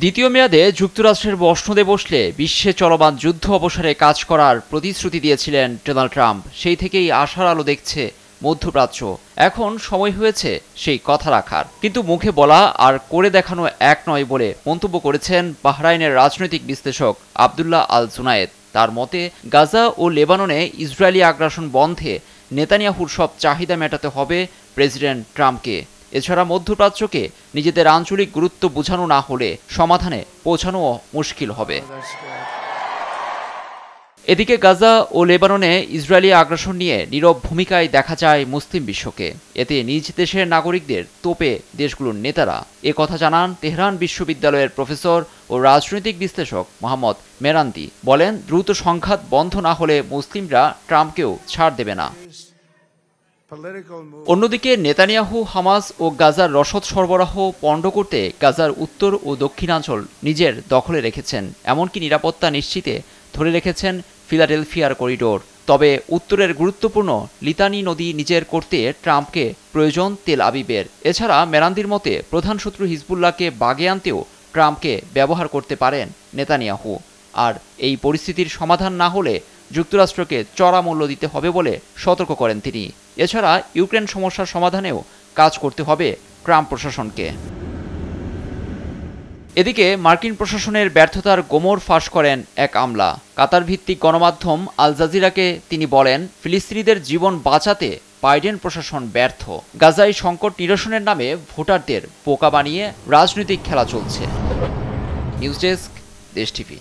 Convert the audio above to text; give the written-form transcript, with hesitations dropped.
দ্বিতীয় মেয়াদে যুক্তরাষ্ট্রের মসনদে বসলে বিশ্বে চলমান যুদ্ধ অবসরে কাজ করার প্রতিশ্রুতি দিয়েছিলেন ডোনাল্ড ট্রাম্প। সেই থেকেই আশার আলো দেখছে মধ্যপ্রাচ্য। এখন সময় হয়েছে সেই কথা রাখার, কিন্তু মুখে বলা আর করে দেখানো এক নয় বলে মন্তব্য করেছেন বাহরাইনের রাজনৈতিক বিশ্লেষক আবদুল্লাহ আল জুনায়েদ। তার মতে, গাজা ও লেবাননে ইসরায়েলি আগ্রাসন বন্ধে নেতানিয়াহুর সব চাহিদা মেটাতে হবে প্রেসিডেন্ট ট্রাম্পকে। এছাড়া মধ্যপ্রাচ্যকে নিজেদের আঞ্চলিক গুরুত্ব বোঝানো না হলে সমাধানে পৌঁছানো মুশকিল হবে। এদিকে গাজা ও লেবাননে ইসরায়েলি আগ্রাসন নিয়ে নীরব ভূমিকায় দেখা যায় মুসলিম বিশ্বকে। এতে নিজ দেশের নাগরিকদের তোপে দেশগুলোর নেতারা। এ কথা জানান তেহরান বিশ্ববিদ্যালয়ের প্রফেসর ও রাজনৈতিক বিশ্লেষক মোহাম্মদ মেরান্দি। বলেন, দ্রুত সংঘাত বন্ধ না হলে মুসলিমরা ট্রাম্পকেও ছাড় দেবে না। অন্যদিকে নেতানিয়াহু হামাস ও গাজার রসদ সরবরাহ পণ্ড করতে গাজার উত্তর ও দক্ষিণাঞ্চল নিজের দখলে রেখেছেন। এমনকি নিরাপত্তা নিশ্চিতে ধরে রেখেছেন ফিলাডেলফিয়ার করিডোর। তবে উত্তরের গুরুত্বপূর্ণ লিতানি নদী নিজের করতে ট্রাম্পকে প্রয়োজন তেল আবিবের। এছাড়া মেরান্দির মতে, প্রধান শত্রু হিজবুল্লাহকে বাগে আনতেও ট্রাম্পকে ব্যবহার করতে পারেন নেতানিয়াহু। আর এই পরিস্থিতির সমাধান না হলে যুক্তরাষ্ট্রকে চড়া মূল্য দিতে হবে বলে সতর্ক করেন তিনি। এছাড়া ইউক্রেন সমস্যার সমাধানেও কাজ করতে হবে ট্রাম্প প্রশাসনকে। এদিকে মার্কিন প্রশাসনের ব্যর্থতার গোমর ফাঁস করেন এক আমলা। কাতার ভিত্তিক গণমাধ্যম আল জাজিরাকে তিনি বলেন, ফিলিস্তিনিদের জীবন বাঁচাতে বাইডেন প্রশাসন ব্যর্থ। গাজায় সংকট নিরসনের নামে ভোটারদের বোকা বানিয়ে রাজনৈতিক খেলা চলছে। নিউজ ডেস্ক, দেশ টিভি।